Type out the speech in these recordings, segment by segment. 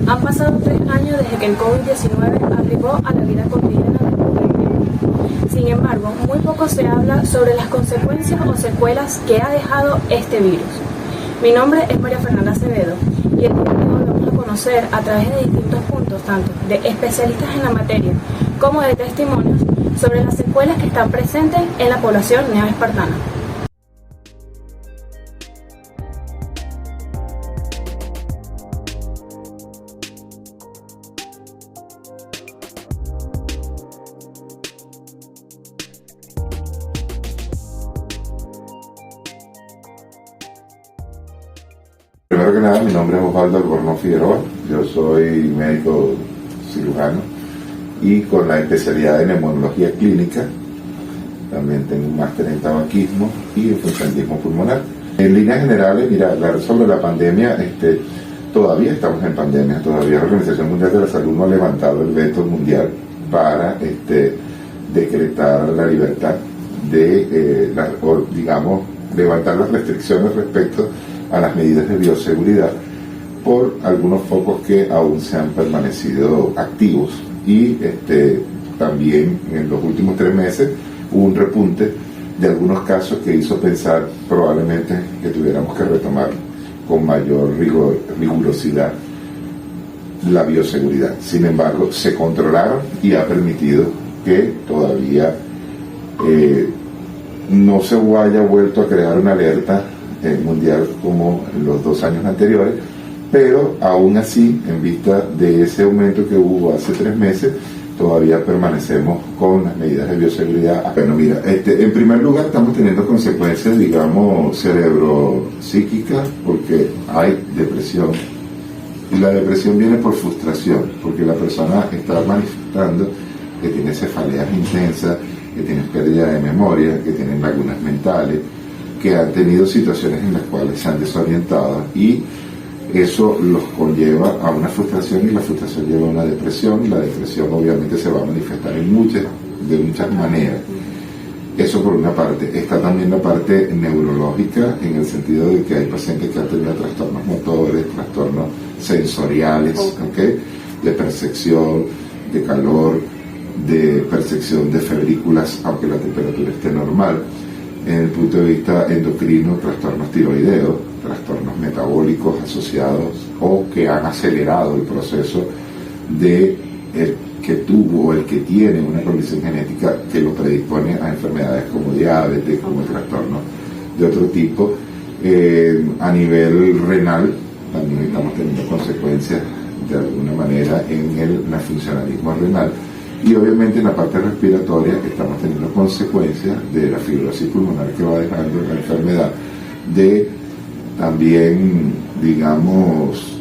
Han pasado 3 años desde que el COVID-19 arribó a la vida cotidiana del mundo. Sin embargo, muy poco se habla sobre las consecuencias o secuelas que ha dejado este virus. Mi nombre es María Fernanda Acevedo y el día de hoy vamos a conocer a través de distintos puntos, tanto de especialistas en la materia como de testimonios, sobre las secuelas que están presentes en la población neoespartana. Primero que nada, mi nombre es Osvaldo Albornoz Figueroa, yo soy médico cirujano y con la especialidad en neumonología clínica. También tengo un máster en tabaquismo y en funcionalismo pulmonar. En líneas generales, mira, sobre la pandemia, todavía estamos en pandemia, todavía la Organización Mundial de la Salud no ha levantado el veto mundial para decretar la libertad de, digamos, levantar las restricciones respecto a las medidas de bioseguridad por algunos focos que aún se han permanecido activos y también en los últimos 3 meses hubo un repunte de algunos casos que hizo pensar probablemente que tuviéramos que retomar con mayor rigurosidad la bioseguridad. Sin embargo, se controlaron y ha permitido que todavía no se haya vuelto a crear una alerta mundial como en los 2 años anteriores, pero aún así, en vista de ese aumento que hubo hace 3 meses, todavía permanecemos con las medidas de bioseguridad. Bueno, mira, en primer lugar estamos teniendo consecuencias, digamos, cerebro-psíquicas, porque hay depresión, y la depresión viene por frustración, porque la persona está manifestando que tiene cefaleas intensas, que tiene pérdida de memoria, que tienen lagunas mentales, que han tenido situaciones en las cuales se han desorientado y eso los conlleva a una frustración y la frustración lleva a una depresión y la depresión obviamente se va a manifestar de muchas maneras. Eso por una parte. Está también la parte neurológica en el sentido de que hay pacientes que han tenido trastornos motores, trastornos sensoriales, ¿okay? De percepción, de calor, de percepción de febrículas aunque la temperatura esté normal. En el punto de vista endocrino, trastornos tiroideos, trastornos metabólicos asociados o que han acelerado el proceso de el que tuvo o el que tiene una condición genética que lo predispone a enfermedades como diabetes, como trastornos de otro tipo. A nivel renal también estamos teniendo consecuencias de alguna manera en el funcionalismo renal. Y obviamente en la parte respiratoria estamos teniendo consecuencias de la fibrosis pulmonar que va dejando la enfermedad, de también, digamos,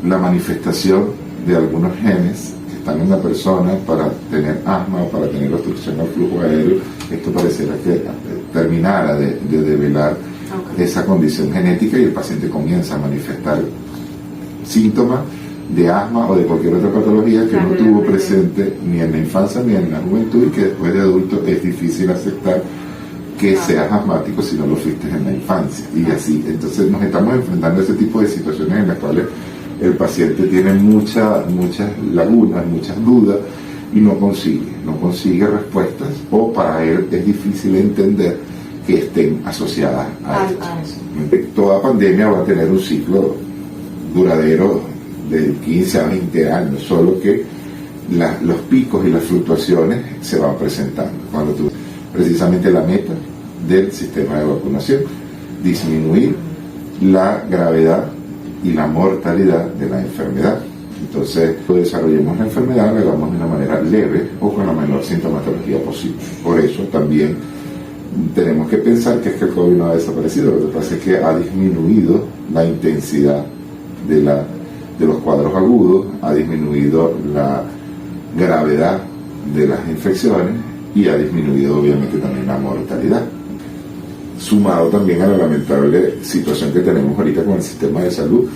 la manifestación de algunos genes que están en la persona para tener asma o para tener obstrucción al flujo aéreo. Esto pareciera que terminara de develar esa condición genética y el paciente comienza a manifestar síntomas de asma o de cualquier otra patología que no tuvo presente ni en la infancia ni en la juventud y que después de adulto es difícil aceptar que seas asmático si no lo fuiste en la infancia y así. Entonces nos estamos enfrentando a ese tipo de situaciones en las cuales el paciente tiene muchas lagunas, muchas dudas y no consigue respuestas o para él es difícil entender que estén asociadas a esto. Toda pandemia va a tener un ciclo duradero de 15 a 20 años, solo que los picos y las fluctuaciones se van presentando. Cuando precisamente la meta del sistema de vacunación, disminuir la gravedad y la mortalidad de la enfermedad. Entonces, desarrollemos la enfermedad, la hagamos de una manera leve o con la menor sintomatología posible. Por eso también tenemos que pensar que es que el COVID no ha desaparecido, lo que pasa es que ha disminuido la intensidad de los cuadros agudos, ha disminuido la gravedad de las infecciones y ha disminuido obviamente también la mortalidad. Sumado también a la lamentable situación que tenemos ahorita con el sistema de salud,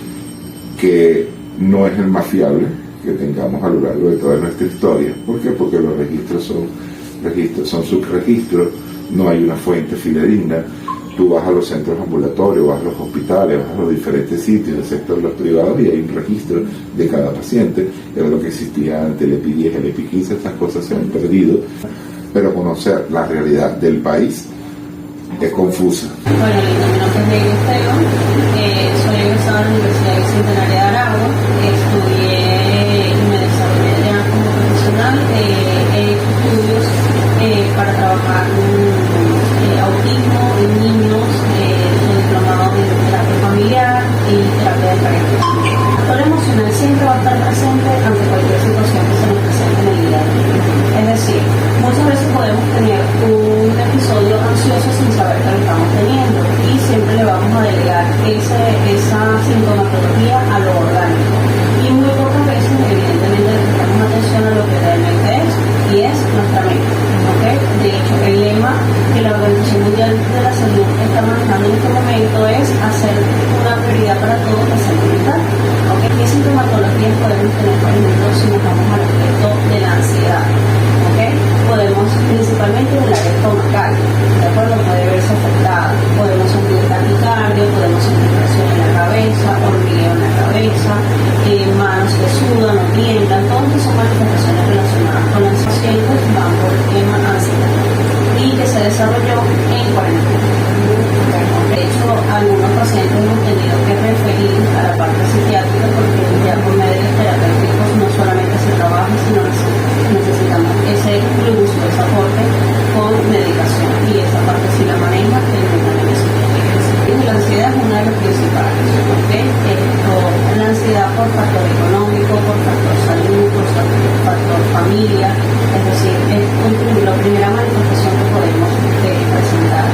que no es el más fiable que tengamos a lo largo de toda nuestra historia. ¿Por qué? Porque los registros son subregistros, no hay una fuente fidedigna. tú vas a los centros ambulatorios, vas a los hospitales, vas a los diferentes sitios del sector, los privados, y hay un registro de cada paciente. Era lo que existía antes, el EPI 10, el EPI 15, estas cosas se han perdido, pero conocer la realidad del país es confusa. Bueno, mi nombre es Lady Esteban, soy egresada de la Universidad Bicentenaria de Aragua, estudié y me desarrollé ya como profesional, he hecho estudios para trabajar autismo en niños, soy diplomado en terapia familiar y terapia de pareja. El factor emocional siempre va a estar presente ante cualquier situación que se nos presente en el día a día. Es decir, muchas veces podemos tener un episodio ansioso sin saber que lo estamos teniendo y siempre le vamos a delegar esa sintomatología a lo orgánico. Y muy pocas veces, evidentemente, le prestamos atención a lo que realmente es, y es nuestra mente. ¿Okay? De hecho, el lema que la Organización Mundial de la Salud está manejando en este momento es hacer una prioridad para todos la salud mental. ¿Okay? ¿Qué sintomatologías podemos tener, por ejemplo, si nos vamos al aspecto de la ansiedad? ¿Okay? Podemos, principalmente del área estomacal, ¿de acuerdo? Puede verse afectada. Podemos sentir taquicardia, podemos sentir presión en la cabeza, hormigueo en la cabeza, manos que sudan o tiemblan. Todas estas son manifestaciones relacionadas con los pacientes van por el tema ansiedad y que se desarrolló en cuarentena. De hecho, algunos pacientes hemos tenido que referir a la parte psiquiátrica porque ya por medios terapéuticos no solamente se trabaja, sino necesitamos ese plus, ese aporte con medicación, y esa parte sí la maneja el tratamiento psiquiátrico. La ansiedad es una de las principales, ¿okay? La ansiedad por factor económico, por factor salud, por factor familia, es decir, es la primera manifestación que podemos presentar.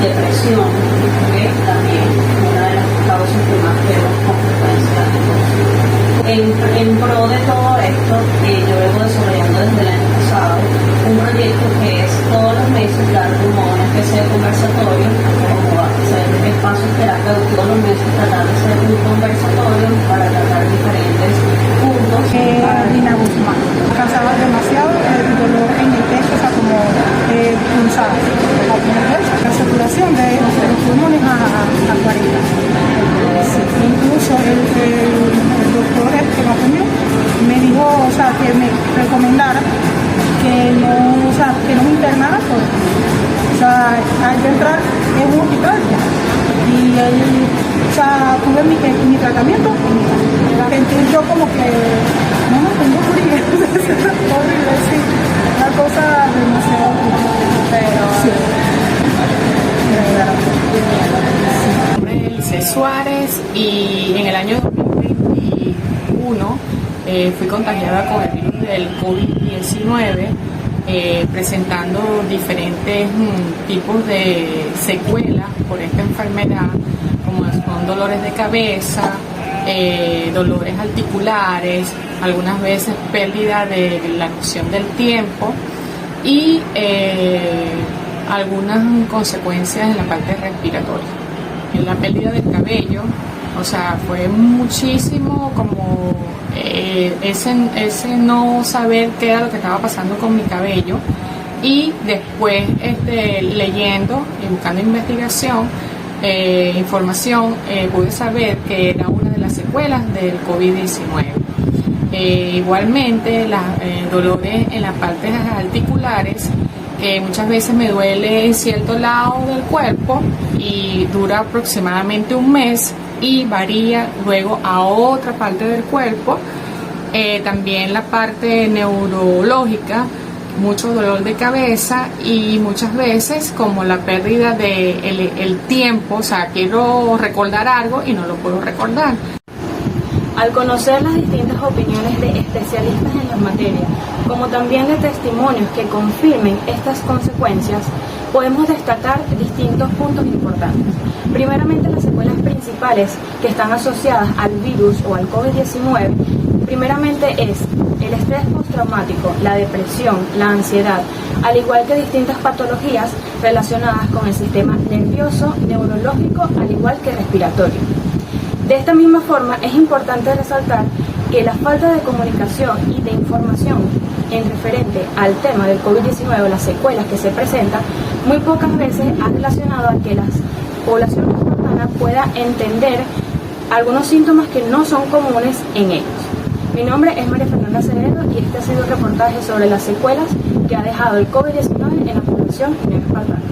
Depresión, ¿okay? También una de las causas que más vemos con frecuencia. En pro de todo esto, yo vengo desarrollando desde el año pasado un proyecto que es todos los meses dar como una especie de conversatorio, como hacer espacios terapéuticos, todos los meses tratar de hacer un conversatorio para tratar diferentes puntos. Lina Guzmán, cansaba demasiado el dolor en el pecho, o sea, como punzada, la saturación de los pulmones a 40. Sí, incluso el doctor que me atendió me dijo, o sea, que me recomendara que no, o sea, que no me internara por, o sea, al yo entrar en un hospital y él, o sea, tuve mi tratamiento y sentí yo como que no tengo frío, horrible, sí, una cosa demasiado, pero sí. Lice Suárez, y en el año 2021 fui contagiada con el virus del COVID-19, presentando diferentes tipos de secuelas por esta enfermedad, como son dolores de cabeza, dolores articulares, algunas veces pérdida de la noción del tiempo y algunas consecuencias en la parte respiratoria. En la pérdida del cabello, o sea, fue muchísimo como ese no saber qué era lo que estaba pasando con mi cabello, y después leyendo y buscando información, pude saber que era una de las secuelas del COVID-19. Igualmente, dolores en las partes articulares, que muchas veces me duele en cierto lado del cuerpo y dura aproximadamente un mes y varía luego a otra parte del cuerpo. También la parte neurológica, mucho dolor de cabeza y muchas veces como la pérdida del tiempo, o sea, quiero recordar algo y no lo puedo recordar. Al conocer las distintas opiniones de especialistas en la materia, como también de testimonios que confirmen estas consecuencias, podemos destacar distintos puntos importantes. Primeramente, las secuelas principales que están asociadas al virus o al COVID-19, primeramente es el estrés postraumático, la depresión, la ansiedad, al igual que distintas patologías relacionadas con el sistema nervioso, neurológico, al igual que respiratorio. De esta misma forma, es importante resaltar que la falta de comunicación y de información en referente al tema del COVID-19 o las secuelas que se presentan, muy pocas veces ha relacionado a que las población espartana pueda entender algunos síntomas que no son comunes en ellos. Mi nombre es María Fernanda Acevedo y este ha sido un reportaje sobre las secuelas que ha dejado el COVID-19 en la población espartana.